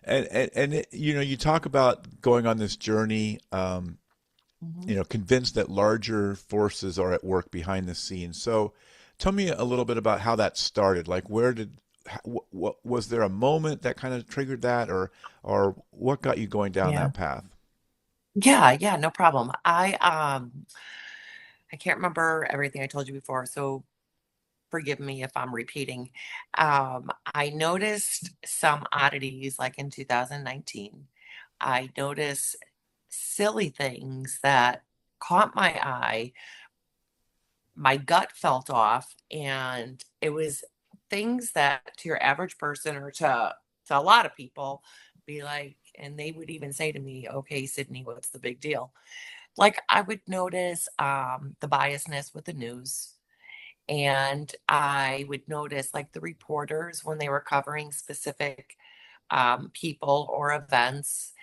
And it, you talk about going on this journey, Mhm. convinced that larger forces are at work behind the scenes. So, tell me a little bit about how that started. Like, what was there a moment that kind of triggered that, or what got you going down Yeah. that path? Yeah, no problem. I can't remember everything I told you before, so forgive me if I'm repeating. I noticed some oddities like in 2019. I noticed silly things that caught my eye. My gut felt off, and it was things that to your average person or to a lot of people be like, and they would even say to me, okay, Sydney, what's the big deal? Like I would notice the biasness with the news, and I would notice like the reporters when they were covering specific people or events,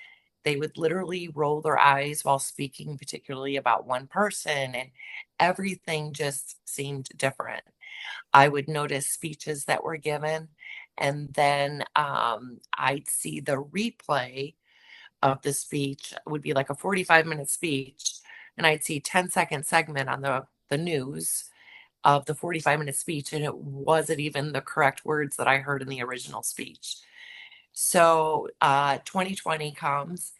they would literally roll their eyes while speaking, particularly about one person, and everything just seemed different. I would notice speeches that were given, and then I'd see the replay of the speech. It would be like a 45-minute speech, and I'd see 10-second segment on the news of the 45-minute speech, and it wasn't even the correct words that I heard in the original speech. So 2020 comes,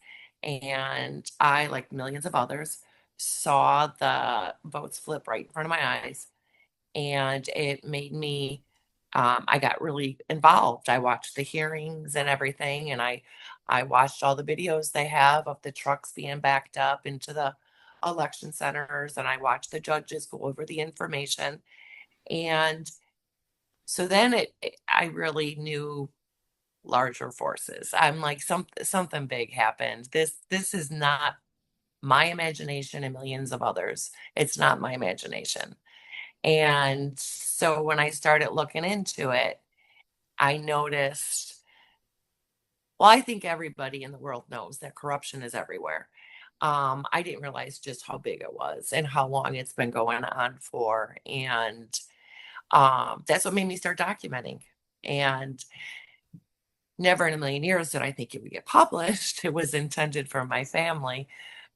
and I, like millions of others, saw the votes flip right in front of my eyes, and it made me. I got really involved. I watched the hearings and everything, and I watched all the videos they have of the trucks being backed up into the election centers, and I watched the judges go over the information. And so then I really knew larger forces. I'm like, something big happened. This is not my imagination and millions of others. It's not my imagination. And so when I started looking into it, I noticed, well, I think everybody in the world knows that corruption is everywhere. I didn't realize just how big it was and how long it's been going on for. And that's what made me start documenting. And never in a million years did I think it would get published. It was intended for my family,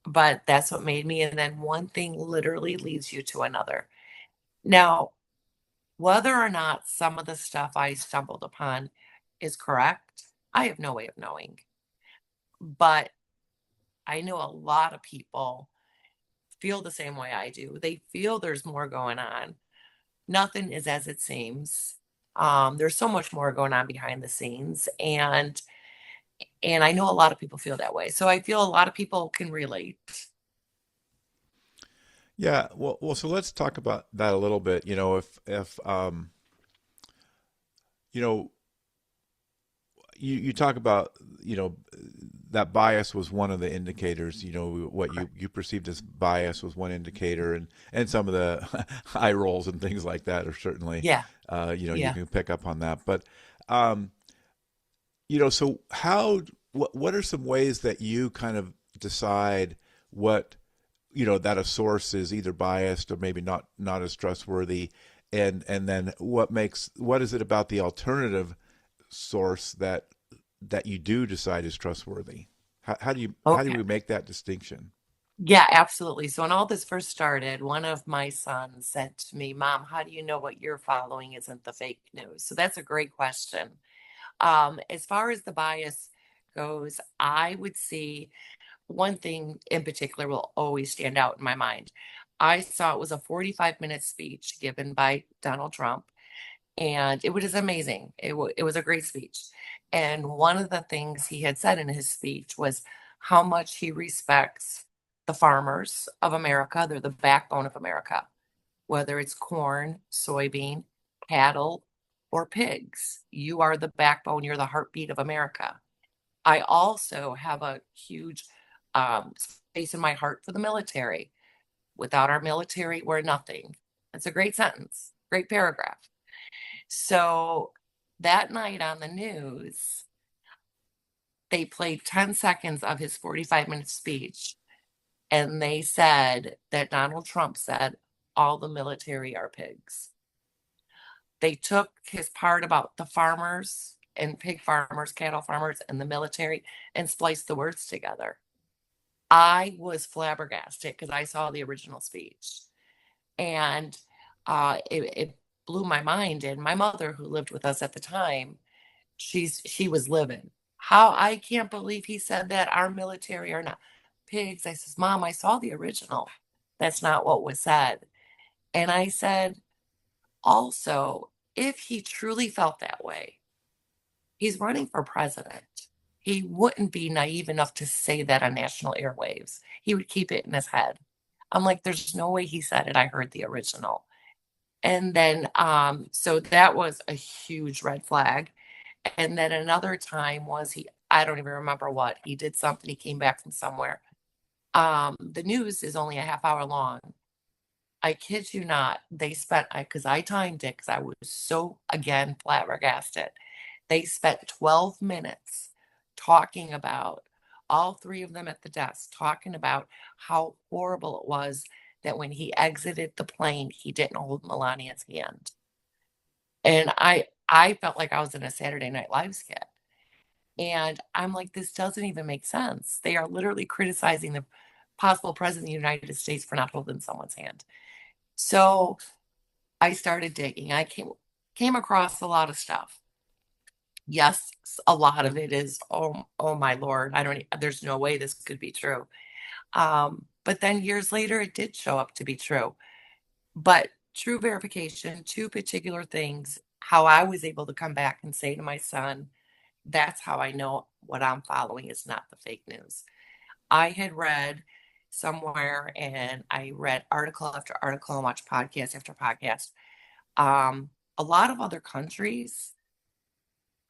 but that's what made me. And then one thing literally leads you to another. Now, whether or not some of the stuff I stumbled upon is correct, I have no way of knowing. But I know a lot of people feel the same way I do. They feel there's more going on. Nothing is as it seems. There's so much more going on behind the scenes, and I know a lot of people feel that way. So I feel a lot of people can relate. Yeah, so let's talk about that a little bit. If you know, you talk about, that bias was one of the indicators. What you perceived as bias was one indicator, and some of the eye rolls and things like that are certainly, Yeah, you yeah. can pick up on that. But, um, so what are some ways that you kind of decide what, that a source is either biased or maybe not as trustworthy, and then what is it about the alternative source that you do decide is trustworthy? How do Okay. we make that distinction? Yeah, absolutely. So when all this first started, one of my sons said to me, Mom, how do you know what you're following isn't the fake news? So that's a great question. As far as the bias goes, I would see one thing in particular will always stand out in my mind. I saw it was a 45-minute speech given by Donald Trump, and it was amazing. It was a great speech. And one of the things he had said in his speech was how much he respects the farmers of America. They're the backbone of America, whether it's corn, soybean, cattle, or pigs. You are the backbone, you're the heartbeat of America. I also have a huge space in my heart for the military. Without our military, we're nothing. That's a great sentence, great paragraph. So that night on the news, they played 10 seconds of his 45-minute speech, and they said that Donald Trump said, all the military are pigs. They took his part about the farmers and pig farmers, cattle farmers, and the military and spliced the words together. I was flabbergasted because I saw the original speech, and it blew my mind. And my mother, who lived with us at the time, she was livid. How I can't believe he said that our military are not pigs. I says, Mom, I saw the original. That's not what was said. And I said, also, if he truly felt that way, he's running for president. He wouldn't be naive enough to say that on national airwaves. He would keep it in his head. I'm like, there's no way he said it. I heard the original. And then, so that was a huge red flag. And then another time was I don't even remember what, he did something, he came back from somewhere. The news is only a half hour long. I kid you not, they spent, because I timed it, because I was so, again, flabbergasted. They spent 12 minutes talking about, all three of them at the desk, talking about how horrible it was that when he exited the plane, he didn't hold Melania's hand. And I felt like I was in a Saturday Night Live skit. And I'm like, this doesn't even make sense. They are literally criticizing the possible president of the United States for not holding someone's hand. So I started digging. I came across a lot of stuff. Yes, a lot of it is, oh my Lord, there's no way this could be true. But then years later, it did show up to be true. But true verification, two particular things, how I was able to come back and say to my son, that's how I know what I'm following is not the fake news. I had read somewhere, and I read article after article and watched podcast after podcast. A lot of other countries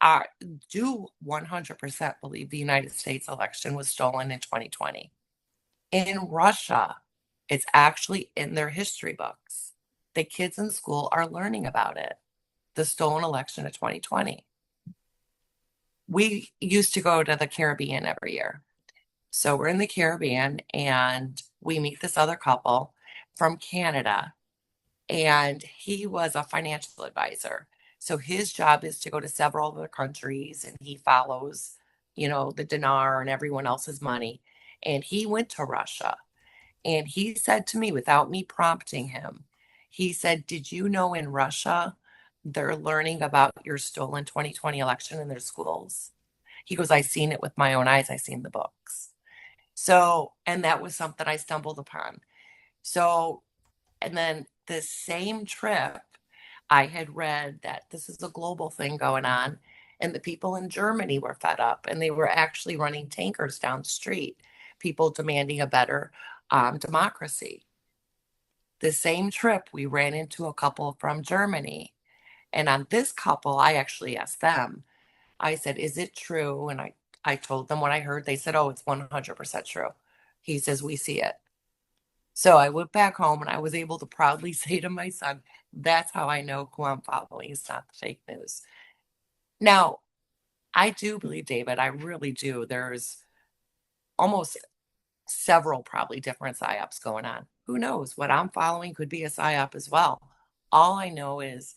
are do 100% believe the United States election was stolen in 2020. In Russia, it's actually in their history books. The kids in school are learning about it, the stolen election of 2020. We used to go to the Caribbean every year. So we're in the Caribbean and we meet this other couple from Canada, and he was a financial advisor. So his job is to go to several other countries and he follows, the dinar and everyone else's money. And he went to Russia, and he said to me without me prompting him, he said, did you know in Russia they're learning about your stolen 2020 election in their schools? He goes, I seen it with my own eyes. I seen the books. So, and that was something I stumbled upon. So, and then the same trip, I had read that this is a global thing going on, and the people in Germany were fed up, and they were actually running tankers down the street, people demanding a better democracy. The same trip, we ran into a couple from Germany. And on this couple, I actually asked them, I said, is it true? And I told them what I heard. They said, oh, it's 100% true. He says, we see it. So I went back home and I was able to proudly say to my son, that's how I know who I'm following. It's not the fake news. Now, I do believe, David, I really do. There's almost several probably different psyops going on. Who knows? What I'm following could be a psyop as well. All I know is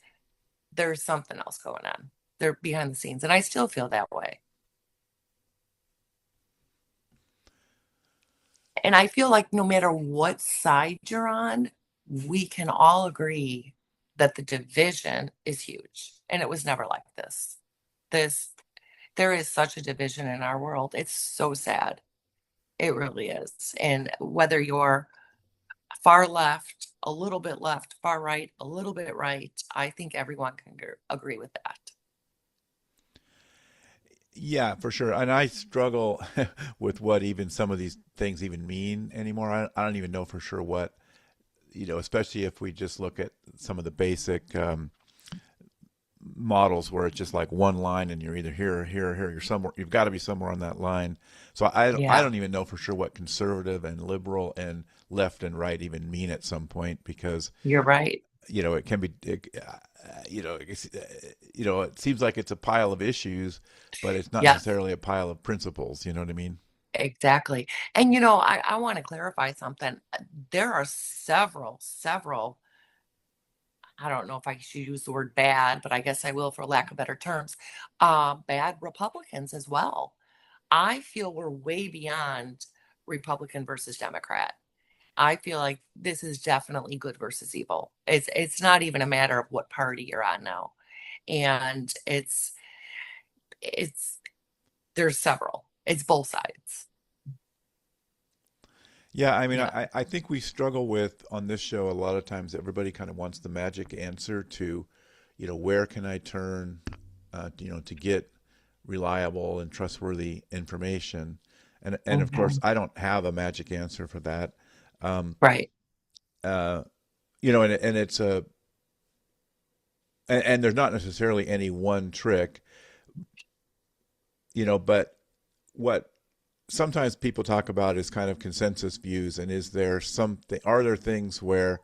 there's something else going on. They're behind the scenes. And I still feel that way. And I feel like no matter what side you're on, we can all agree that the division is huge. And it was never like this. This there is such a division in our world. It's so sad. It really is. And whether you're far left, a little bit left, far right, a little bit right, I think everyone can agree with that. Yeah, for sure. And I struggle with what even some of these things even mean anymore. I don't even know for sure what, especially if we just look at some of the basic models where it's just like one line and you're either here or here or here. You're somewhere, you've got to be somewhere on that line. So I Yeah. don't even know for sure what conservative and liberal and left and right even mean at some point because You're right. it can be it seems like it's a pile of issues, but it's not Yes, necessarily a pile of principles. You know what I mean? exactly. And I want to clarify something. There are several I don't know if I should use the word bad, but I guess I will for lack of better terms, bad Republicans as well. I feel we're way beyond Republican versus Democrat. I feel like this is definitely good versus evil. It's not even a matter of what party you're on now. And it's there's several. It's both sides. Yeah, I mean, Yeah. I think we struggle with on this show a lot of times everybody kind of wants the magic answer to, where can I turn, to get reliable and trustworthy information. And of course, Mhm. I don't have a magic answer for that. Um, Right. uh, and it's and there's not necessarily any one trick, but what sometimes people talk about is kind of consensus views, and are there things where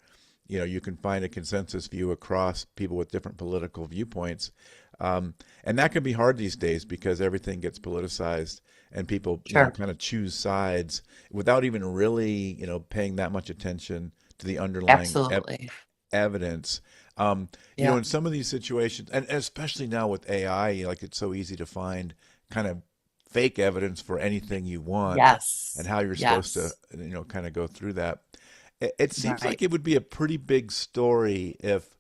you can find a consensus view across people with different political viewpoints, and that can be hard these days because everything gets politicized and people Sure. kind of choose sides without even really paying that much attention to the underlying Absolutely. evidence. Yeah. In some of these situations, and especially now with AI, like it's so easy to find kind of fake evidence for anything you want, and Yes. how you're supposed to, Yes. kind of go through that. It seems like Right. it would be a pretty big story if,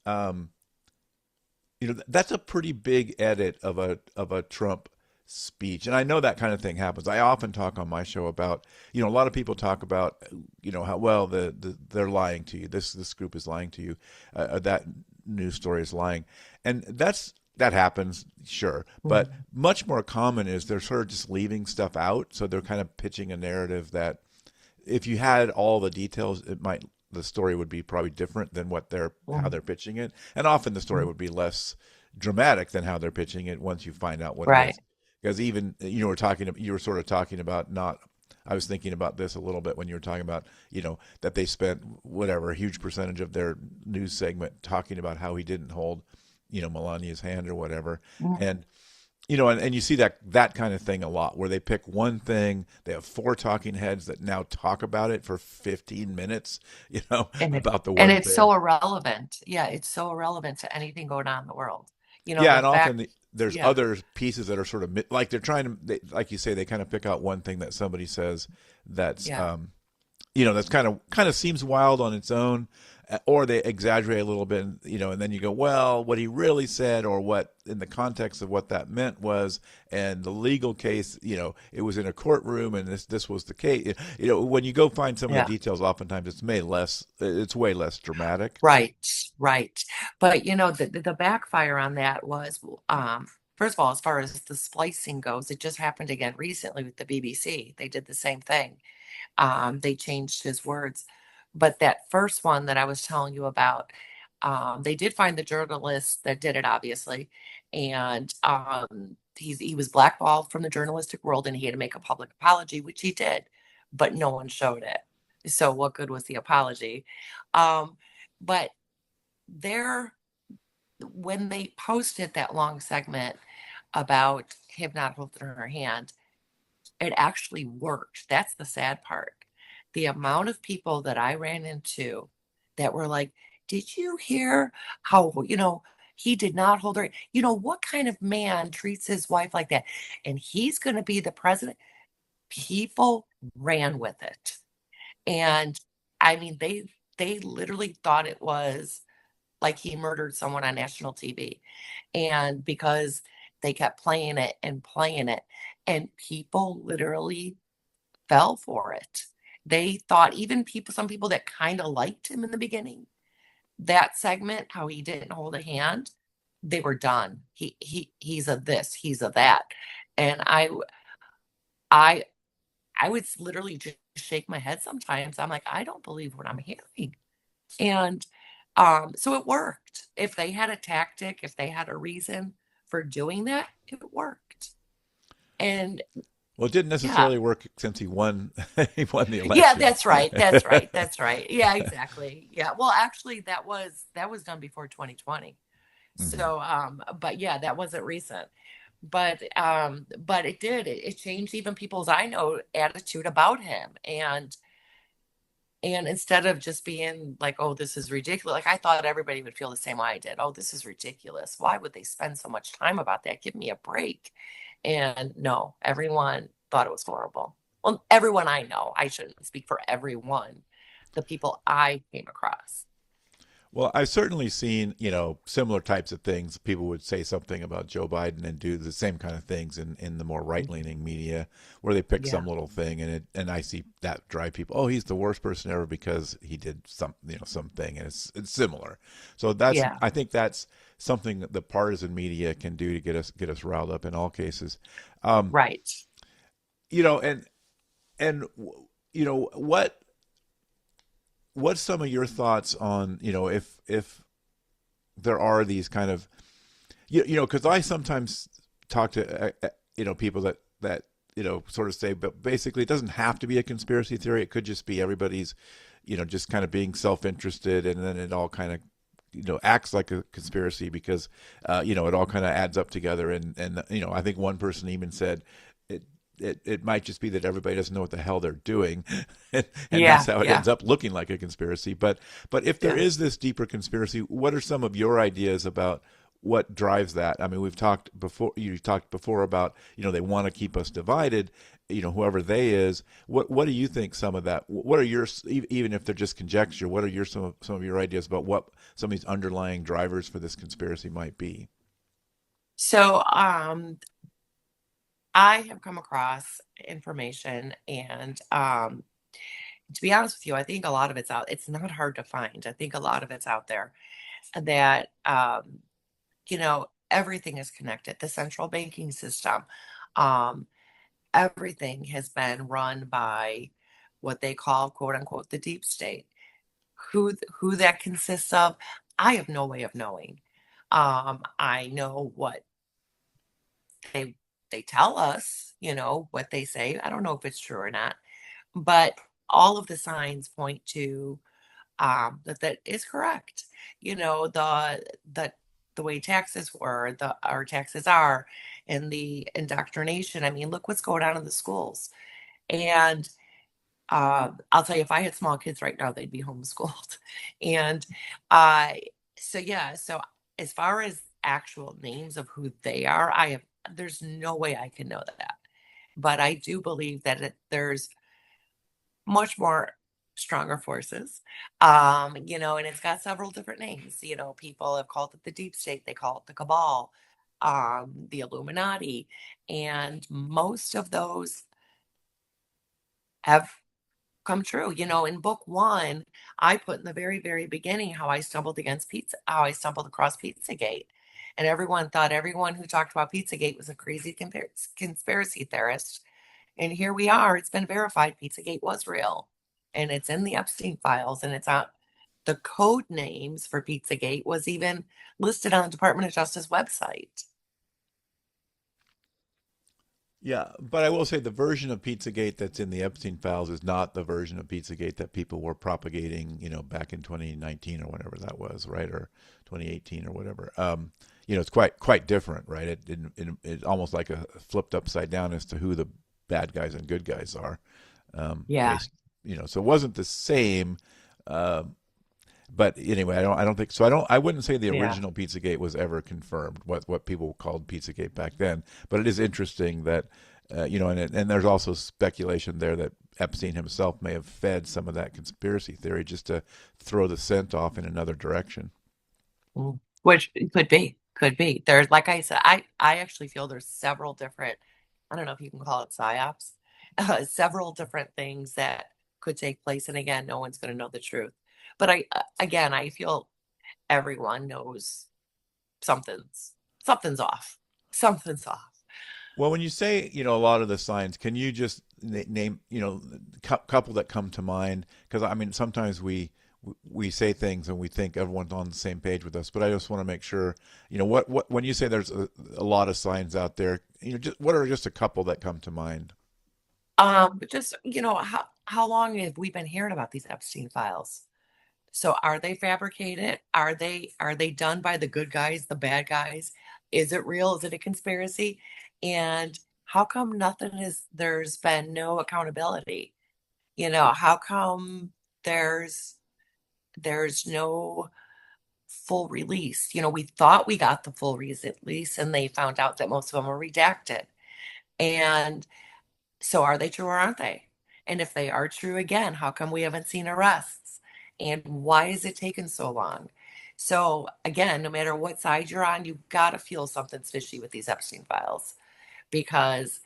um, that's a pretty big edit of a Trump speech, and I know that kind of thing happens. I often talk on my show about, a lot of people talk about, how well they're lying to you. This group is lying to you. That news story is lying, and that happens, sure. But Mhm. much more common is they're sort of just leaving stuff out, so they're kind of pitching a narrative that if you had all the details, the story would be probably different than how they're Mhm. pitching it, and often the story would be less dramatic than how they're pitching it once you find out what it Right. is. Because even you were sort of talking about not. I was thinking about this a little bit when you were talking about that they spent whatever a huge percentage of their news segment talking about how he didn't hold Melania's hand or whatever, Mhm. and and you see that kind of thing a lot where they pick one thing, they have four talking heads that now talk about it for 15 minutes, And it about the and one it's thing. so irrelevant. Yeah, it's so irrelevant to anything going on in the world. Yeah, The and fact, often there's yeah, other pieces that are sort of like they're trying to, like you say, they kind of pick out one thing that somebody says that's yeah, that's kind of seems wild on its own, or they exaggerate a little bit, and then you go, well, what he really said, or what in the context of what that meant was, and the legal case, it was in a courtroom, and this was the case. When you go find some of the yeah. details, oftentimes it's way less dramatic. Right, right. But the backfire on that was, first of all, as far as the splicing goes, it just happened again recently with the BBC. They did the same thing. They changed his words. But that first one that I was telling you about, they did find the journalist that did it, obviously, and he was blackballed from the journalistic world, and he had to make a public apology, which he did, but no one showed it. So what good was the apology? Um, but there, when they posted that long segment about him not holding her hand, it actually worked. That's the sad part. The amount of people that I ran into that were like, "Did you hear how, he did not hold her? What kind of man treats his wife like that? And he's going to be the president." People ran with it. And I mean, they literally thought it was like he murdered someone on national TV. And because they kept playing it, and people literally fell for it. They thought even some people that kind of liked him in the beginning, that segment, how he didn't hold a hand, they were done. He's a this, he's a that. And I I would literally just shake my head sometimes. I'm like, I don't believe what I'm hearing. And so it worked. If they had a tactic, if they had a reason for doing that, it worked. And Well, it didn't yeah, necessarily work since he won. He won the yeah, election. that's right. That's right. That's right. Yeah, exactly. Yeah. Well, actually, that was done before 2020. Hmm. So, but yeah, that wasn't recent. But it did. It changed even people's I know attitude about him. And And instead of just being like, oh, this is ridiculous, like I thought everybody would feel the same way I did. Oh, this is ridiculous. Why would they spend so much time about that? Give me a break. And no, everyone thought it was horrible. Well, everyone I know, I shouldn't speak for everyone, the people I came across. Well, I've certainly seen, similar types of things. People would say something about Joe Biden and do the same kind of things in the more right-leaning media, where they pick Yeah. some little thing and I see that drive people. Oh, he's the worst person ever because he did something, and it's similar. So Yeah. I think that's something that the partisan media can do to get us riled up in all cases. Um, Right. you know, and you know what's some of your thoughts on if there are these kind of because I sometimes talk to people that sort of say, but basically it doesn't have to be a conspiracy theory. It could just be everybody's just kind of being self-interested, and then it all kind of acts like a conspiracy because it all kind of adds up together, and I think one person even said it it might just be that everybody doesn't know what the hell they're doing, and that's Yeah. how it Yeah. ends up looking like a conspiracy. But if there Yeah. is this deeper conspiracy, what are some of your ideas about what drives that? I mean, we've talked before. You talked before about they want to keep us divided. Whoever they is. What do you think? Some of that. What are your even if they're just conjecture? What are your some of your ideas about what some of these underlying drivers for this conspiracy might be? So, I have come across information and to be honest with you, I think a lot of it's out. It's not hard to find. I think a lot of it's out there that everything is connected. The central banking system, um, everything has been run by what they call quote unquote the deep state. Who that consists of, I have no way of knowing. I know what they they tell us, what they say. I don't know if it's true or not, but all of the signs point to that is correct. The the way taxes were, the our taxes are, and the indoctrination. I mean, look what's going on in the schools. And I'll tell you, if I had small kids right now, they'd be homeschooled. And uh, so yeah, so as far as actual names of who they are, there's no way I can know that. But I do believe that there's much more stronger forces. And it's got several different names. People have called it the deep state, they call it the cabal, the Illuminati, and most of those have come true. In book one, I put in the very, very beginning how I stumbled across Pizzagate. And everyone thought everyone who talked about Pizzagate was a crazy conspiracy theorist. And here we are. It's been verified. Pizzagate was real. And it's in the Epstein files. And it's out. The code names for Pizzagate was even listed on the Department of Justice website. Yeah, but I will say the version of Pizzagate that's in the Epstein files is not the version of Pizzagate that people were propagating, back in 2019 or whatever that was, right? Or 2018 or whatever. It's quite different, right? It almost like a flipped upside down as to who the bad guys and good guys are. Yeah. Based, so it wasn't the same. Um, but anyway, I don't think so. I wouldn't say the Yeah. original Pizzagate was ever confirmed. What people called Pizzagate back then. But it is interesting that and there's also speculation there that Epstein himself may have fed some of that conspiracy theory just to throw the scent off in another direction. Which could be. There's, like I said, I actually feel there's several different, I don't know if you can call it psyops, several different things that could take place. And again, no one's going to know the truth. But again, I feel everyone knows something's off. Something's off. Well, when you say, a lot of the signs, can you just name, couple that come to mind? Because I mean, sometimes we say things and we think everyone's on the same page with us, but I just want to make sure, what when you say there's a lot of signs out there, just what are just a couple that come to mind? But just, how long have we been hearing about these Epstein files? So are they fabricated? Are they done by the good guys, the bad guys? Is it real? Is it a conspiracy? And how come there's been no accountability? How come? there's there's no full release. We thought we got the full release, and they found out that most of them were redacted. And so are they true or aren't they? And if they are true, again, how come we haven't seen arrests? And why is it taking so long? So again, no matter what side you're on, you've got to feel something's fishy with these Epstein files, because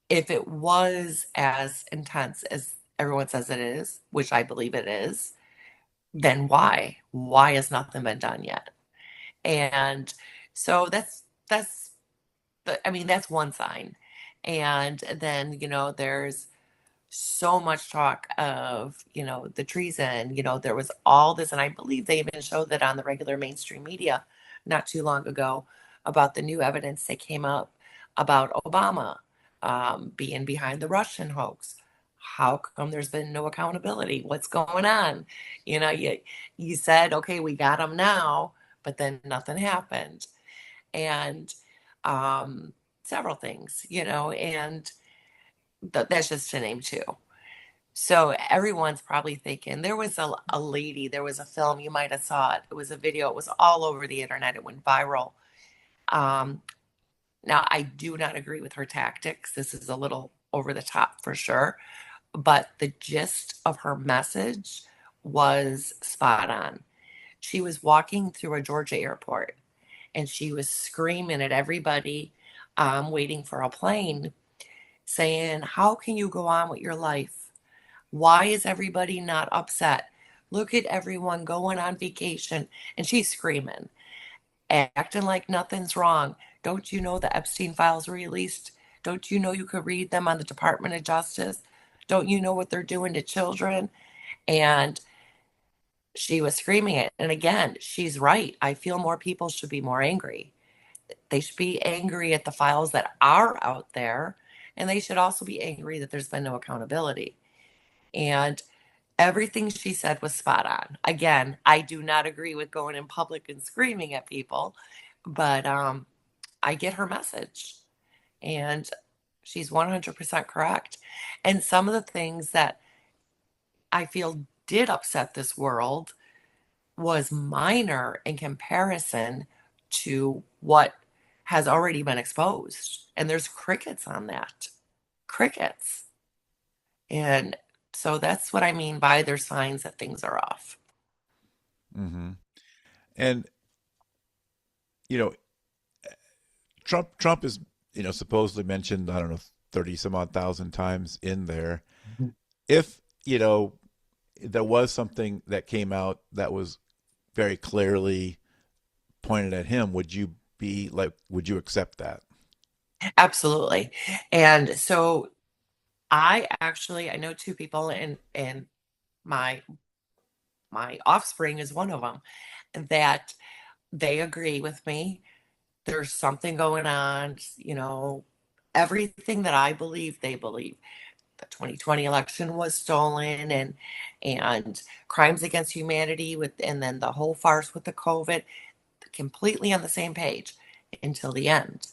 if it was as intense as everyone says it is, which I believe it is, then why? Why has nothing been done yet? And so that's I mean, that's one sign. And then, there's so much talk of, the treason. There was all this, and I believe they even showed that on the regular mainstream media not too long ago, about the new evidence that came up about Obama being behind the Russian hoax. How come there's been no accountability? What's going on? You said, okay, we got him now, but then nothing happened. And um, several things, and that's just to name two. So everyone's probably thinking there was a lady, there was a film, you might have saw it. It was a video, it was all over the internet, it went viral. Um, Now, I do not agree with her tactics. This is a little over the top for sure, but the gist of her message was spot on. She was walking through a Georgia airport, and she was screaming at everybody waiting for a plane, saying, how can you go on with your life? Why is everybody not upset? Look at everyone going on vacation. And she's screaming, acting like nothing's wrong. Don't you know the Epstein files were released? Don't you know you could read them on the Department of Justice? Don't you know what they're doing to children? And she was screaming it. And again, she's right. I feel more people should be more angry. They should be angry at the files that are out there. And they should also be angry that there's been no accountability. And everything she said was spot on. Again, I do not agree with going in public and screaming at people, but I get her message, and she's 100% correct. And some of the things that I feel did upset this world was minor in comparison to what has already been exposed. And there's crickets on that. Crickets. And so that's what I mean by there's signs that things are off. Hmm. And you know, Trump is supposedly mentioned, I don't know, 30 some odd thousand times in there. If there was something that came out that was very clearly pointed at him, would you accept that? Absolutely. And so I know two people, and my my offspring is one of them, that they agree with me. There's something going on, everything that I believe, they believe. The 2020 election was stolen, and crimes against humanity and then the whole farce with the COVID, completely on the same page until the end.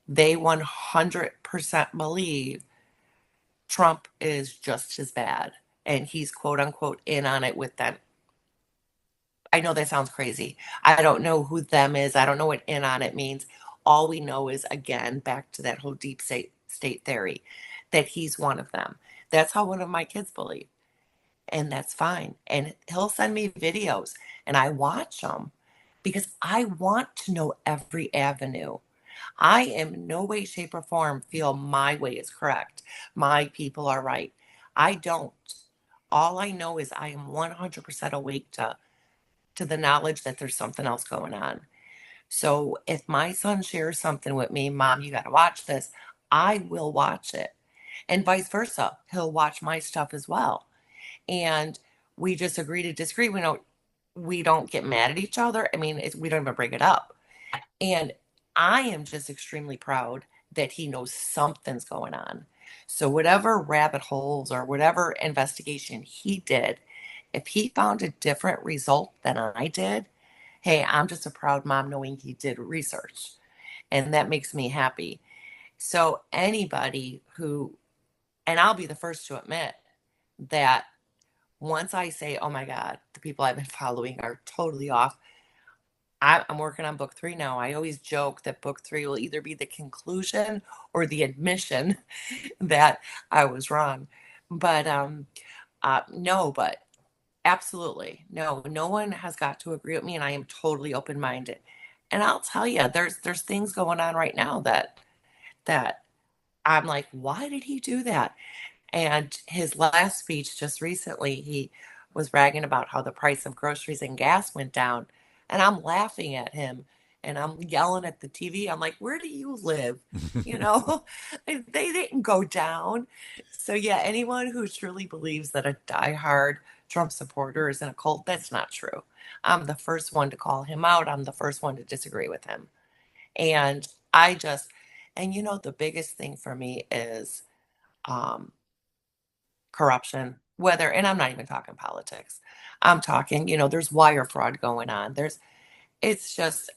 They 100% believe Trump is just as bad, and he's quote unquote in on it with them. I know that sounds crazy. I don't know who them is. I don't know what in on it means. All we know is, again, back to that whole deep state theory, that he's one of them. That's how one of my kids believe. And that's fine. And he'll send me videos, and I watch them because I want to know every avenue. I am in no way, shape, or form feel my way is correct. My people are right. I don't. All I know is I am 100% awake to the knowledge that there's something else going on. So if my son shares something with me, Mom, you got to watch this, I will watch it. And vice versa. He'll watch my stuff as well. And we just agree to disagree. We don't get mad at each other. I mean, we don't even bring it up. And I am just extremely proud that he knows something's going on. So, whatever rabbit holes or whatever investigation he did, if he found a different result than I did, hey, I'm just a proud mom knowing he did research. And that makes me happy. So, anybody who, and I'll be the first to admit that Once I say, oh my God, the people I've been following are totally off, I'm working on book three now. I always joke that book three will either be the conclusion or the admission that I was wrong. But no, but absolutely. No, no one has got to agree with me, and I am totally open-minded. And I'll tell you, there's things going on right now that I'm like, why did he do that? And his last speech just recently, he was bragging about how the price of groceries and gas went down. And I'm laughing at him and I'm yelling at the TV. I'm like, where do you live? You know, they didn't go down. So, yeah, anyone who truly believes that a diehard Trump supporter is in a cult, that's not true. I'm the first one to call him out. I'm the first one to disagree with him. And I just, and the biggest thing for me is, um, corruption, whether, and I'm not even talking politics. I'm talking, there's wire fraud going on. It's just,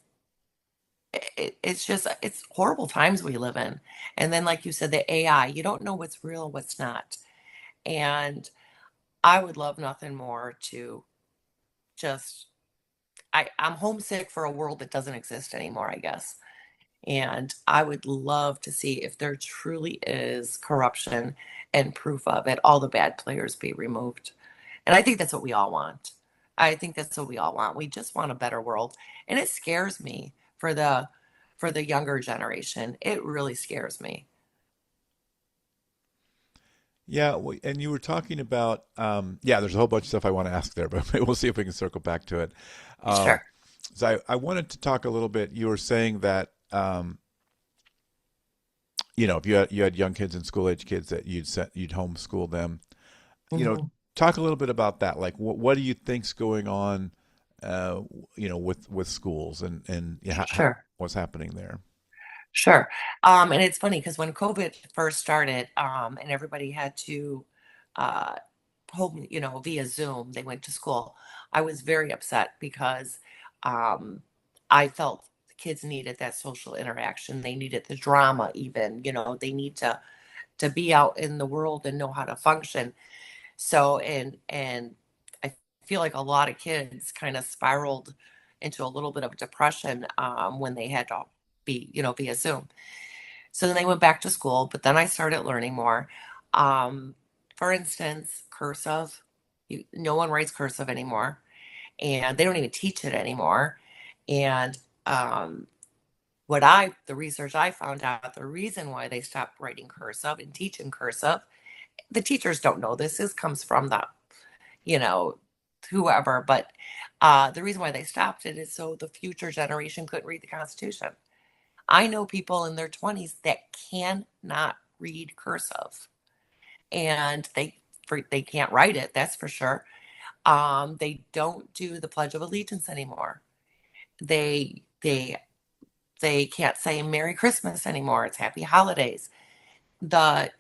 it's horrible times we live in. And then, like you said, the AI, you don't know what's real, what's not. And I would love nothing more to just, I'm homesick for a world that doesn't exist anymore, I guess. And I would love to see if there truly is corruption and proof of it, all the bad players be removed. And I think that's what we all want. I think that's what we all want. We just want a better world. And it scares me for the younger generation. It really scares me. Yeah, and you were talking about yeah. There's a whole bunch of stuff I want to ask there, but we'll see if we can circle back to it. Um, Sure. so I wanted to talk a little bit. You were saying that if you had young kids and school age kids that you'd homeschool them. Hmm. Talk a little bit about that. Like, what do you think's going on, with schools and yeah, Sure. what's happening there? Sure. And it's funny because when COVID first started, and everybody had to uh, home, via Zoom, they went to school. I was very upset because um, I felt the kids needed that social interaction. They needed the drama, even, they need to be out in the world and know how to function. So, and I feel like a lot of kids kind of spiraled into a little bit of depression when they had to be, via Zoom. So then they went back to school, but then I started learning more. Um, for instance, cursive. No one writes cursive anymore, and they don't even teach it anymore. And um, the research I found out, the reason why they stopped writing cursive and teaching cursive, the teachers don't know this. This comes from you know, whoever, but the reason why they stopped it is so the future generation couldn't read the Constitution. I know people in their 20s that cannot read cursive and they can't write it, that's for sure. They don't do the Pledge of Allegiance anymore. They they they can't say Merry Christmas anymore. It's Happy Holidays. The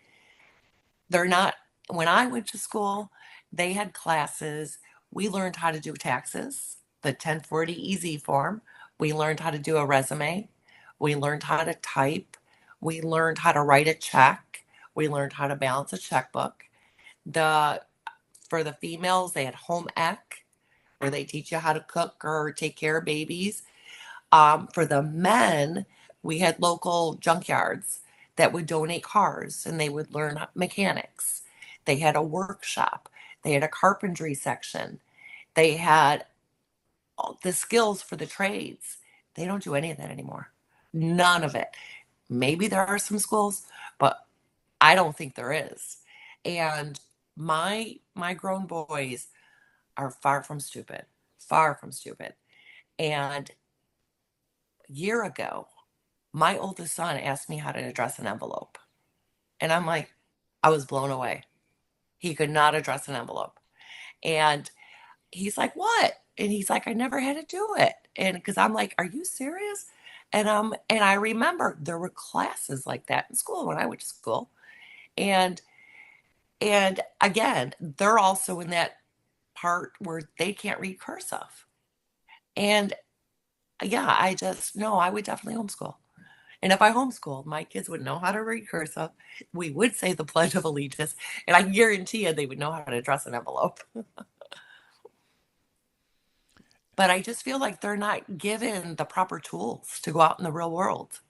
they're not When I went to school, they had classes. We learned how to do taxes, the 1040 easy form. We learned how to do a resume. We learned how to type. We learned how to write a check. We learned how to balance a checkbook. The For the females, they had home ec, where they teach you how to cook or take care of babies. For the men, we had local junkyards that would donate cars and they would learn mechanics. They had a workshop, they had a carpentry section, they had all the skills for the trades. They don't do any of that anymore. None of it. Maybe there are some schools, but I don't think there is. And my grown boys are far from stupid, far from stupid. And a year ago, my oldest son asked me how to address an envelope. And I'm like, I was blown away. He could not address an envelope. And he's like, what? And he's like, I never had to do it. And because I'm like, are you serious? And I remember there were classes like that in school when I went to school. And and again, they're also in that part where they can't read cursive. And yeah, I just no, I would definitely homeschool. And if I homeschooled, my kids would know how to read cursive. We would say the Pledge of Allegiance, and I guarantee you they would know how to address an envelope. But I just feel like they're not given the proper tools to go out in the real world.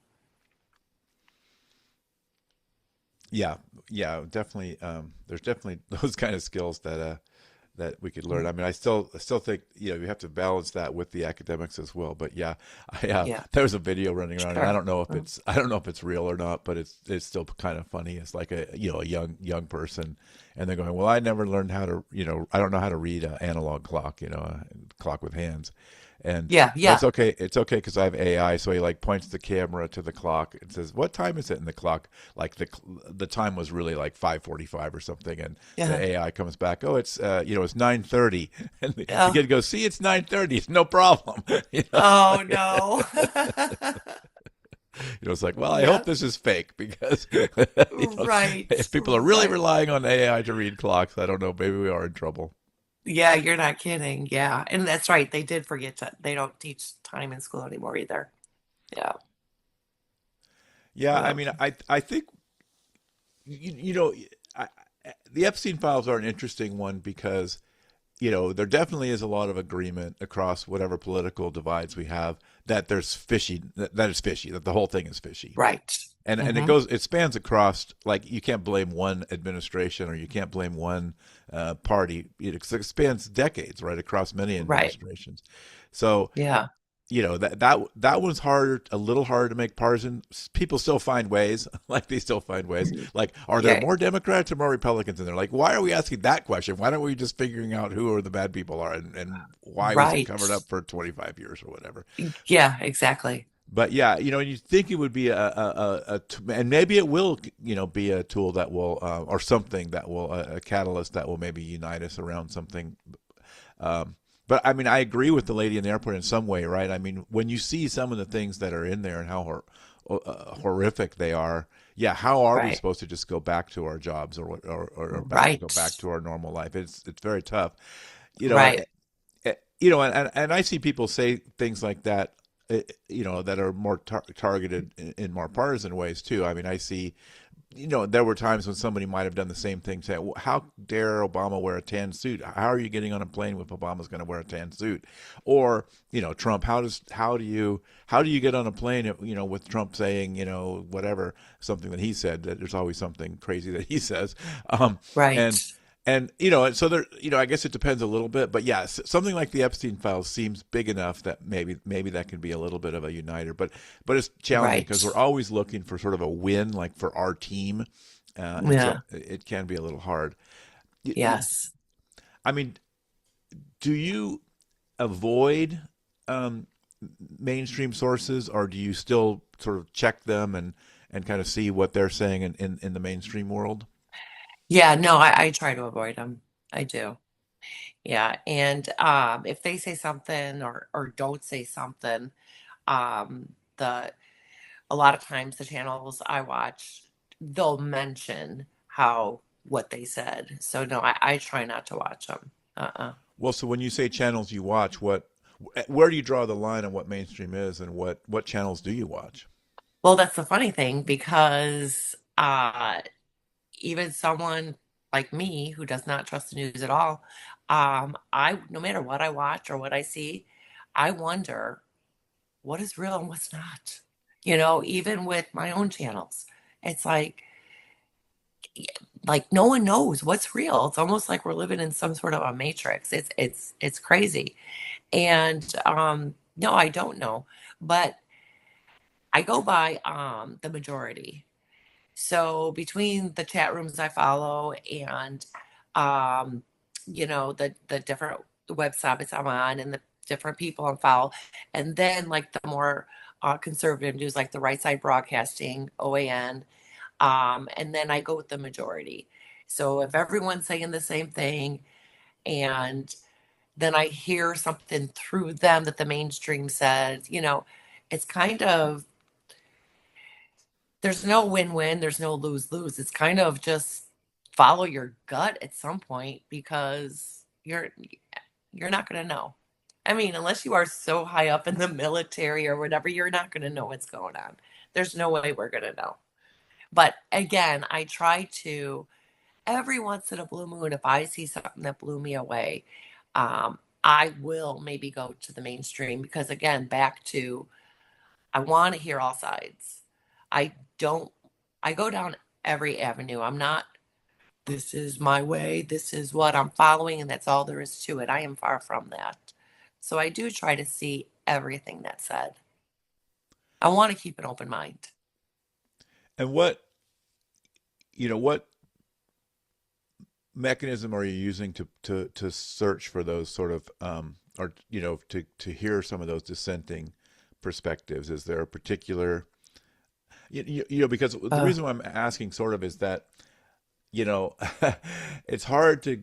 Yeah, yeah, definitely. There's definitely those kind of skills that we could learn. I mean, I still think you have to balance that with the academics as well. But yeah, Yeah, there's a video running around, and sure. I don't know if it's real or not, but it's still kind of funny. It's like a young person, and they're going, well, I never learned how to I don't know how to read an analog clock, a clock with hands, and Yeah, but yeah. it's okay because I have AI, so he like points the camera to the clock and says, "What time is it?" in the clock, like the time was really like 5:45 or something, and the Yeah. AI comes back, "Oh, it's 9:30," and the Yeah. kid goes, "See, it's 9:30. It's no problem." Oh no. It's like, well, I hope Yep. this is fake because Right. if people are really Right. relying on AI to read clocks, I don't know, maybe we are in trouble. Yeah, you're not kidding. Yeah. And that's right. They did forget to, they don't teach time in school anymore either. Yeah. Yeah, I Yeah. mean, I think you know, I, the Epstein files are an interesting one because there definitely is a lot of agreement across whatever political divides we have that there's fishy, that is fishy, that the whole thing is fishy. Right. And Mm-hmm. it spans across, like, you can't blame one administration or you can't blame one party. It spans decades, right, across many Right. administrations. So Yeah. that one's harder, a little harder to make partisan. People still find ways, like they still find ways. Mhm. Like, are there Yeah. more Democrats or more Republicans in there? Like, why are we asking that question? Why don't we just figuring out who are the bad people are and why was it Right. covered up for 25 years or whatever? Yeah, exactly. But yeah, you think it would be and maybe it will, be a tool that will, or something that will, a catalyst that will maybe unite us around something. Um, but I mean, I agree with the lady in the airport in some way, right? I mean, when you see some of the things that are in there and how horrific they are, yeah, how are we Right. supposed to just go back to our jobs or go Right. back to our normal life? It's very tough, you know. Right. And I see people say things like that, that are more targeted in more partisan ways too. I mean, I see, there were times when somebody might have done the same thing, saying, well, "How dare Obama wear a tan suit? How are you getting on a plane if Obama's going to wear a tan suit?" Or, Trump, how do you get on a plane, with Trump saying, whatever, something that he said, that there's always something crazy that he says. Right. And and so there, I guess it depends a little bit, but yeah, something like the Epstein files seems big enough that maybe that can be a little bit of a uniter, but it's challenging Right. because we're always looking for sort of a win, like for our team, and so Yeah. it can be a little hard. Yes. I mean, do you avoid um, mainstream sources, or do you still sort of check them and kind of see what they're saying in the mainstream world? Yeah, no, I try to avoid them. I do. Yeah. And if they say something or don't say something, the a lot of times the channels I watch, they'll mention how what they said. So no, I try not to watch them. Uh-uh. Well, so when you say channels you watch, where do you draw the line on what mainstream is, and what channels do you watch? Well, that's the funny thing because even someone like me who does not trust the news at all, I no matter what I watch or what I see, I wonder what is real and what's not. Even with my own channels, it's like no one knows what's real. It's almost like we're living in some sort of a matrix. It's crazy. And no, I don't know, but I go by the majority. So between the chat rooms I follow and um, the different websites I'm on and the different people I'm follow, and then like the more conservative news, like the Right Side Broadcasting, OAN, and then I go with the majority. So if everyone's saying the same thing, and then I hear something through them that the mainstream says, it's kind of there's no win-win, there's no lose-lose. It's kind of just follow your gut at some point because you're not going to know. I mean, unless you are so high up in the military or whatever, you're not going to know what's going on. There's no way we're going to know. But again, I try to, every once in a blue moon, if I see something that blew me away, I will maybe go to the mainstream because, again, back to, I want to hear all sides. I don't, I go down every avenue. I'm not, this is my way, this is what I'm following, and that's all there is to it. I am far from that. So I do try to see everything that's said. I want to keep an open mind. And what mechanism are you using to search for those sort of or to hear some of those dissenting perspectives? Is there a particular because the Uh, reason why I'm asking sort of is that you know it's hard to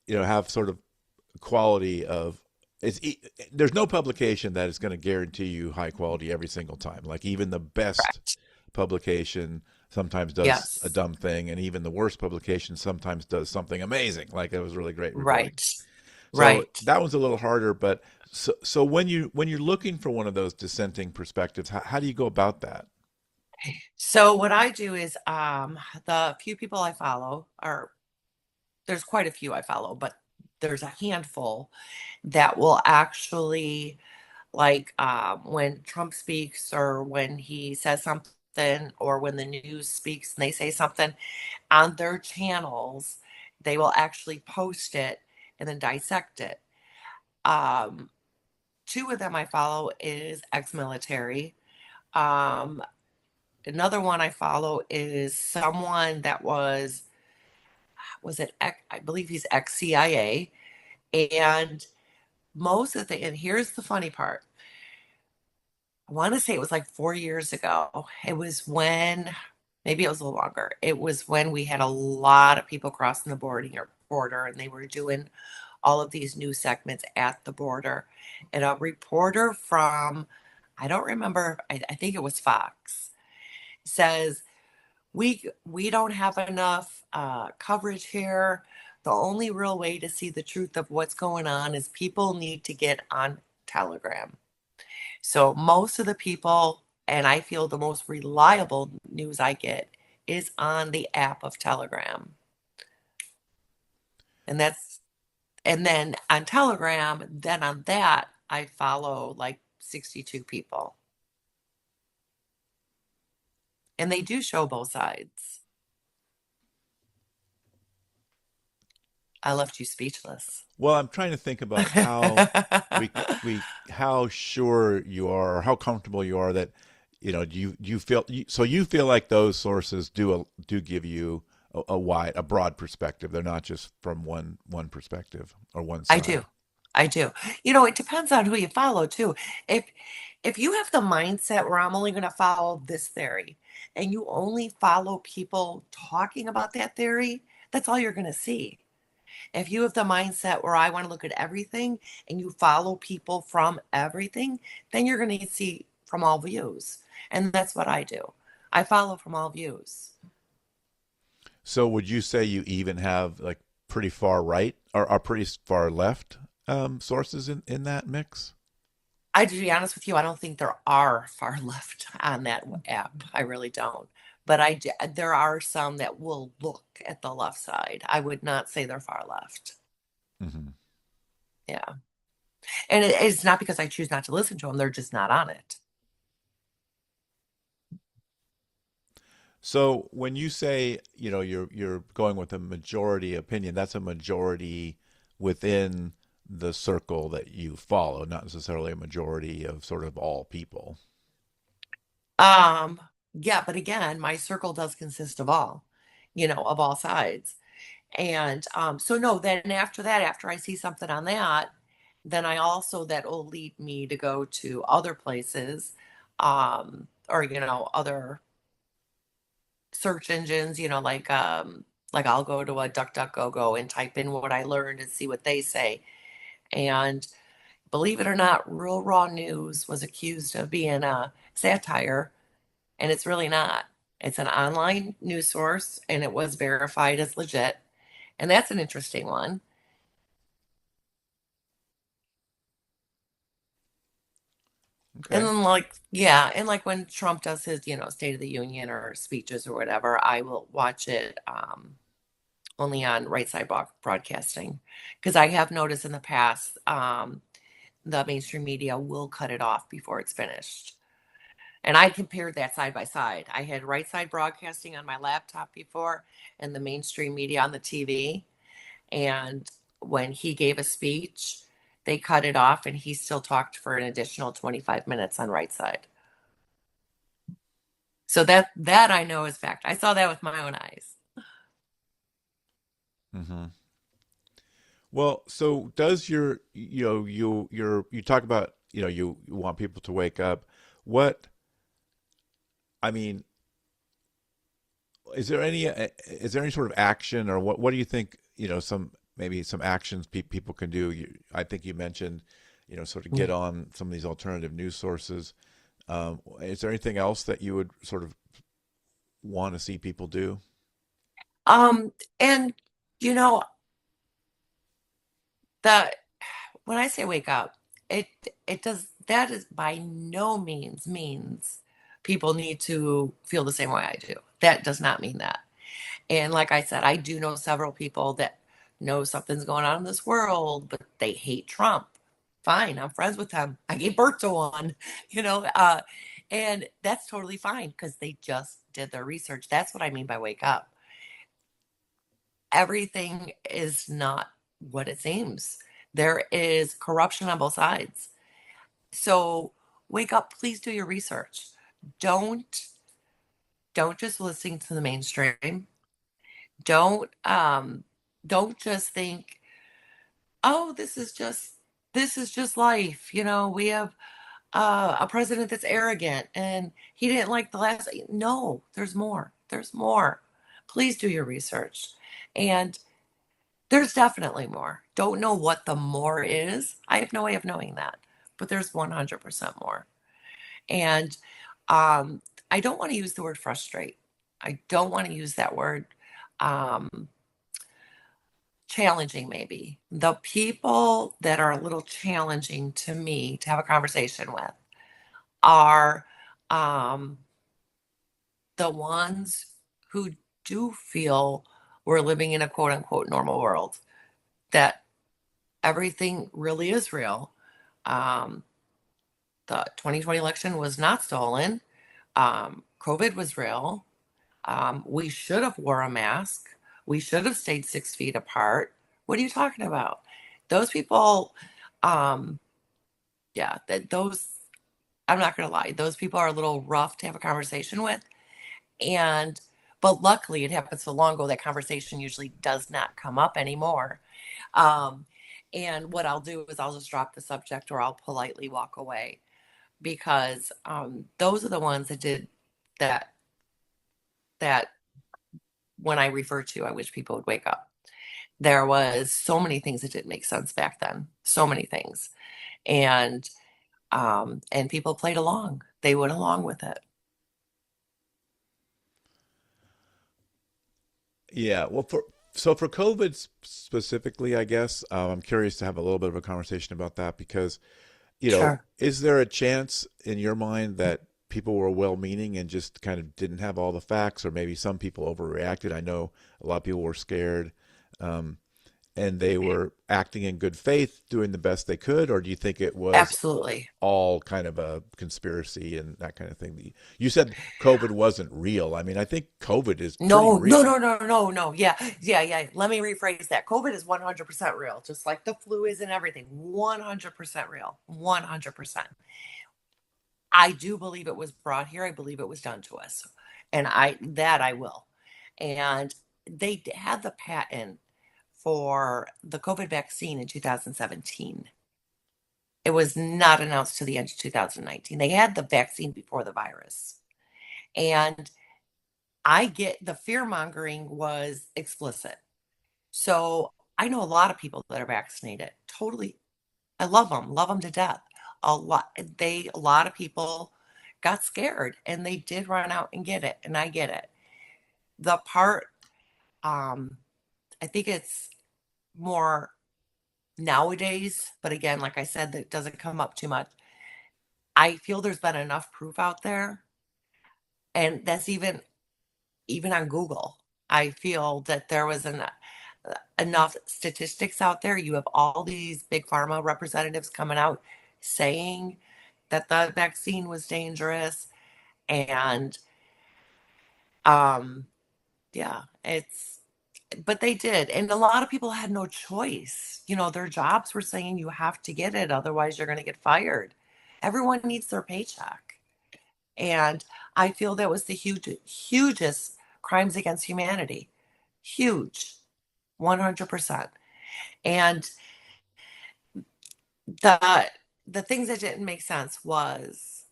have sort of quality of there's no publication that is going to guarantee you high quality every single time. Like even the best correct. publication sometimes does a Yes. dumb thing, and even the worst publication sometimes does something amazing. Like it was really great reporting. Right. So Right. that one's a little harder, but so when you're looking for one of those dissenting perspectives, how do you go about that? So what I do is the few people I follow are, there's quite a few I follow, but there's a handful that will actually, like, when Trump speaks or when he says something or when the news speaks and they say something on their channels, they will actually post it and then dissect it. Um, Two of them I follow is ex-military. Um, Another one I follow is someone that was it I believe he's ex-CIA. And most of the, and here's the funny part. I want to say it was like 4 years ago. It was when, maybe it was a little longer. It was when we had a lot of people crossing the border and they were doing all of these news segments at the border. And a reporter from, I don't remember, I think it was Fox, says, we don't have enough coverage here. The only real way to see the truth of what's going on is people need to get on Telegram. So most of the people, and I feel the most reliable news I get is on the app of Telegram. And that's, and then on Telegram, then on that, I follow like 62 people. And they do show both sides. I left you speechless. Well, I'm trying to think about how we how sure you are or how comfortable you are that do you feel so you feel like those sources do give you a broad perspective. They're not just from one perspective or one I do. side. I do. You know, it depends on who you follow too. If if you have the mindset where I'm only going to follow this theory and you only follow people talking about that theory, that's all you're going to see. If you have the mindset where I want to look at everything and you follow people from everything, then you're going to see from all views. And that's what I do. I follow from all views. So would you say you even have like pretty far right or pretty far left sources in that mix? To be honest with you, I don't think there are far left on that app. I really don't. But there are some that will look at the left side. I would not say they're far left. Hmm. Yeah. And it's not because I choose not to listen to them, they're just not on it. So when you say, you're going with a majority opinion, that's a majority within the circle that you follow, not necessarily a majority of sort of all people. Um, yeah, but again, my circle does consist of all, of all sides. And so no, then after that, after I see something on that, then I also, that will lead me to go to other places, or other search engines, like I'll go to a DuckDuckGo and type in what I learned and see what they say. And believe it or not, Real Raw News was accused of being a satire, and it's really not. It's an online news source, and it was verified as legit. And that's an interesting one. And Okay. then like, yeah, and like when Trump does his, State of the Union or speeches or whatever, I will watch it only on right side broadcasting. Because I have noticed in the past, the mainstream media will cut it off before it's finished. And I compared that side by side. I had right side broadcasting on my laptop before and the mainstream media on the TV. And when he gave a speech, they cut it off and he still talked for an additional 25 minutes on right side. So that I know is fact. I saw that with my own eyes. Hmm. Well, so does your, you talk about, you want people to wake up. What, I mean, is there any sort of action, or what do you think, maybe some actions people can do? I think you mentioned, sort of get on some of these alternative news sources. Is there anything else that you would sort of want to see people do? Um, and you know, the when I say wake up, it it does that is by no means people need to feel the same way I do. That does not mean that. And like I said, I do know several people that know something's going on in this world, but they hate Trump. Fine, I'm friends with them. I gave birth to one, you know, uh, and that's totally fine because they just did their research. That's what I mean by wake up. Everything is not what it seems. There is corruption on both sides. So wake up, please do your research. Don't don't just listen to the mainstream. Don't don't just think, "Oh, this is just life." We have a president that's arrogant and he didn't like the last. No, there's more. There's more. Please do your research. And there's definitely more. Don't know what the more is. I have no way of knowing that, but there's 100% more. And um, I don't want to use the word frustrate. I don't want to use that word. Um, Challenging, maybe. The people that are a little challenging to me to have a conversation with are um, the ones who do feel we're living in a quote unquote normal world, that everything really is real. Um, the 2020 election was not stolen. COVID was real. We should have wore a mask. We should have stayed 6 feet apart. What are you talking about? Those people, um, yeah, that those, I'm not gonna lie, those people are a little rough to have a conversation with. And but luckily it happened so long ago that conversation usually does not come up anymore. Um, and what I'll do is I'll just drop the subject or I'll politely walk away because those are the ones that did that when I refer to, I wish people would wake up. There was so many things that didn't make sense back then. So many things. And people played along. They went along with it. Yeah. Well, for COVID specifically, I guess I'm curious to have a little bit of a conversation about that because, Sure. is there a chance in your mind that people were well-meaning and just kind of didn't have all the facts, or maybe some people overreacted? I know a lot of people were scared. Um, and they were acting in good faith, doing the best they could, or do you think it was Absolutely. all kind of a conspiracy and that kind of thing? You said COVID wasn't real. I mean, I think COVID is pretty No, no, real. no, no, no, no. Yeah, yeah, yeah. Let me rephrase that. COVID is 100% real, just like the flu is and everything. 100% real. 100%. I do believe it was brought here. I believe it was done to us. And I will. And they had the patent for the COVID vaccine in 2017. It was not announced to the end of 2019. They had the vaccine before the virus. And I get the fear mongering was explicit. So I know a lot of people that are vaccinated. Totally. I love them to death. A lot of people got scared and they did run out and get it. And I get it. The part, um, I think it's more nowadays, but again, like I said, that doesn't come up too much. I feel there's been enough proof out there, and that's even on Google. I feel that there was enough statistics out there. You have all these big pharma representatives coming out saying that the vaccine was dangerous, and um yeah, it's but they did, and a lot of people had no choice. Their jobs were saying you have to get it, otherwise you're going to get fired. Everyone needs their paycheck. And I feel that was the hugest crimes against humanity. Huge. 100%. And the the things that didn't make sense was,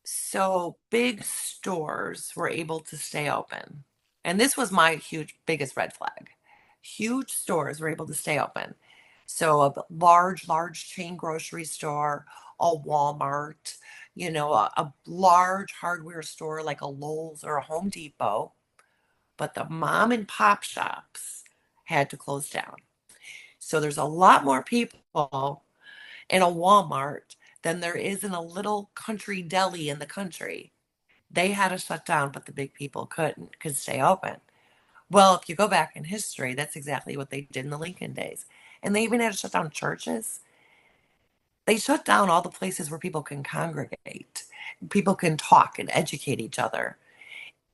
so big stores were able to stay open. And this was my biggest red flag. Huge stores were able to stay open. So a large chain grocery store, a Walmart, a large hardware store like a Lowe's or a Home Depot, but the mom and pop shops had to close down. So there's a lot more people in a Walmart than there is in a little country deli in the country. They had to shut down, but the big people could stay open. Well, if you go back in history, that's exactly what they did in the Lincoln days. And they even had to shut down churches. They shut down all the places where people can congregate, people can talk and educate each other.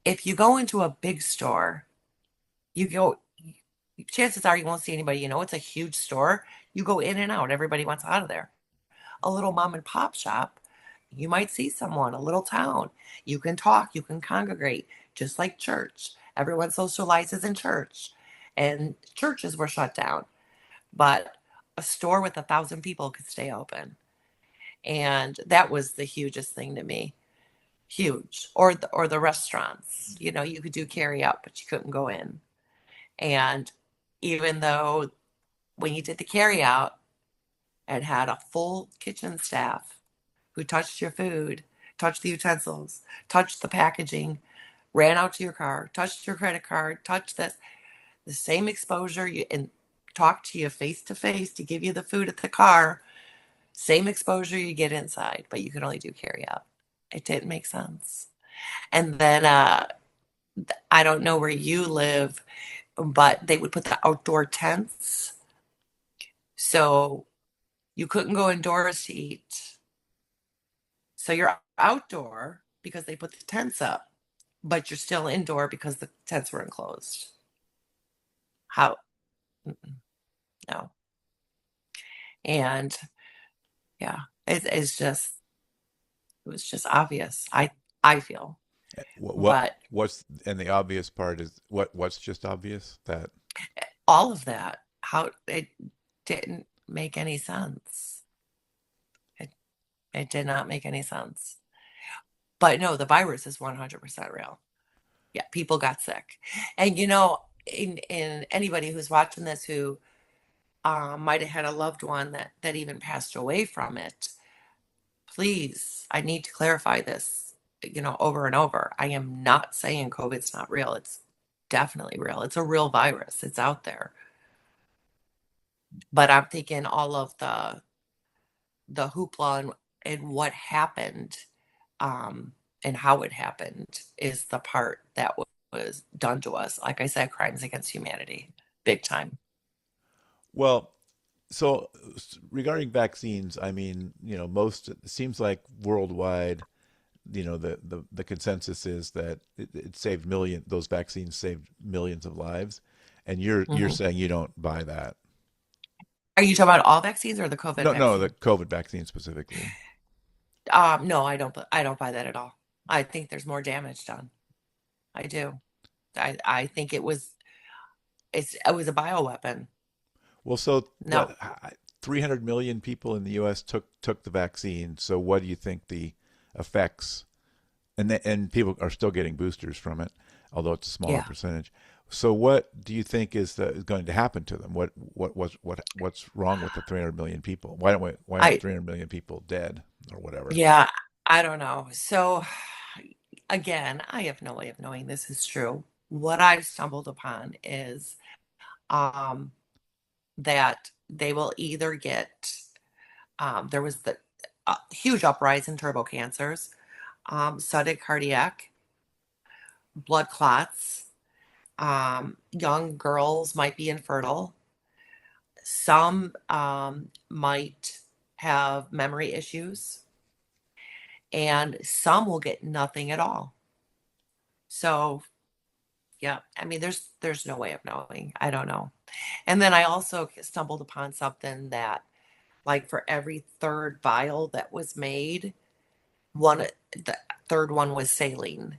If you go into a big store, you go, chances are you won't see anybody. It's a huge store. You go in and out, everybody wants out of there. A little mom and pop shop, you might see someone, a little town. You can talk, you can congregate, just like church. Everyone socializes in church, and churches were shut down, but a store with 1,000 people could stay open. And that was the hugest thing to me. Huge. Or the restaurants. You could do carry out, but you couldn't go in. And even though when you did the carry out, it had a full kitchen staff who touched your food, touched the utensils, touched the packaging, ran out to your car, touched your credit card, touched this, the same exposure and talked to you face to face to give you the food at the car, same exposure you get inside, but you can only do carry out. It didn't make sense. And then I don't know where you live, but they would put the outdoor tents. So you couldn't go indoors to eat. So you're outdoor because they put the tents up, but you're still indoor because the tents were enclosed. How? No. And yeah, it was just obvious. I feel, but What's and the obvious part is what's just obvious that all of that, how it didn't make any sense. It, it did not make any sense. But no, the virus is 100% real. Yeah, people got sick. And in anybody who's watching this who might have had a loved one that even passed away from it, please, I need to clarify this, over and over. I am not saying COVID's not real. It's definitely real. It's a real virus. It's out there. But I'm thinking all of the hoopla and what happened, um, and how it happened is the part that was done to us. Like I said, crimes against humanity, big time. well, so regarding vaccines, I mean, most it seems like worldwide, the consensus is that it saved those vaccines saved millions of lives, and you're Mhm. saying you don't buy that. Are you talking about all vaccines or the COVID No, no, the vaccine? COVID vaccine specifically. No, I don't. I don't buy that at all. I think there's more damage done. I do. I think it was a bioweapon. Well, so No. 300 million people in the U.S. took the vaccine. So what do you think the effects? And people are still getting boosters from it, although it's a smaller Yeah. percentage. So what do you think is going to happen to them? What's wrong with the 300 million people? Why aren't I 300 million people dead or whatever? yeah, I don't know. So again, I have no way of knowing this is true. What I've stumbled upon is um that they will either get There was the huge uprise in turbo cancers, sudden cardiac, blood clots. Young girls might be infertile. Some might have memory issues, and some will get nothing at all. So, yeah, I mean, there's no way of knowing. I don't know. And then I also stumbled upon something that, like, for every third vial that was made, the third one was saline.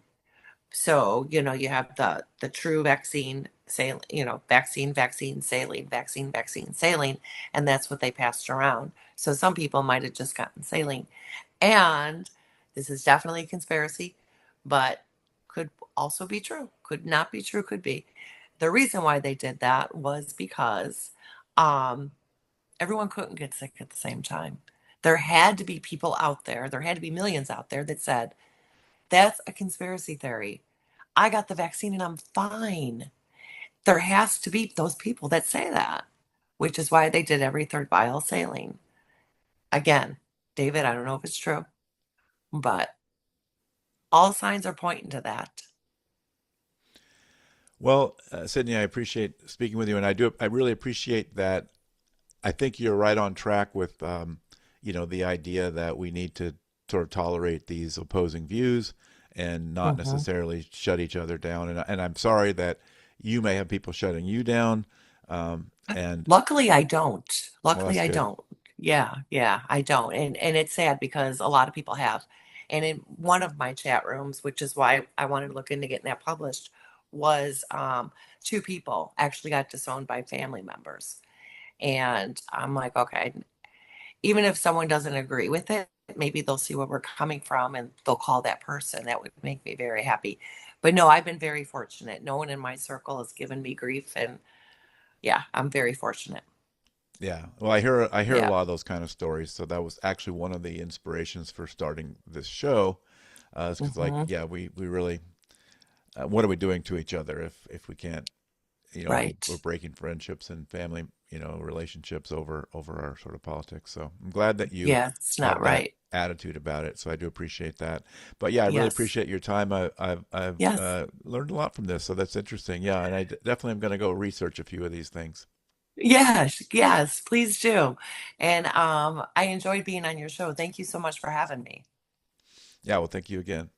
So, you have the true vaccine, saline, vaccine, saline, vaccine, saline, and that's what they passed around. So some people might have just gotten saline. And this is definitely a conspiracy, but could also be true. Could not be true, could be. The reason why they did that was because um, everyone couldn't get sick at the same time. There had to be people out there had to be millions out there that said, that's a conspiracy theory. I got the vaccine and I'm fine. There has to be those people that say that, which is why they did every third vial saline. Again, David, I don't know if it's true, but all signs are pointing to that. Well, Sydney, I appreciate speaking with you, and I really appreciate that. I think you're right on track with, the idea that we need to sort of tolerate these opposing views and not Hmm. necessarily shut each other down. And I'm sorry that you may have people shutting you down. And Luckily, I don't. well, that's Luckily, I good. don't. Yeah, yeah, I don't. And it's sad because a lot of people have. And in one of my chat rooms, which is why I wanted to look into getting that published, was two people actually got disowned by family members. And I'm like, okay, even if someone doesn't agree with it, maybe they'll see where we're coming from and they'll call that person. That would make me very happy. But no, I've been very fortunate. No one in my circle has given me grief. And yeah, I'm very fortunate. Yeah. Well, I hear a Yeah. lot of those kind of stories. So that was actually one of the inspirations for starting this show. It's because, like, Hmm. yeah, we really, what are we doing to each other if we can't, we're Right. breaking friendships and family, relationships over our sort of politics. So I'm glad that you Yeah, it's not have that right. attitude about it. So I do appreciate that. But yeah, I really Yes. appreciate your time. I've Yes. learned a lot from this. So that's interesting. Yeah, and definitely am going to go research a few of these things. Yes. Yes. Please do. And I enjoyed being on your show. Thank you so much for having me. Yeah. Well, thank you again.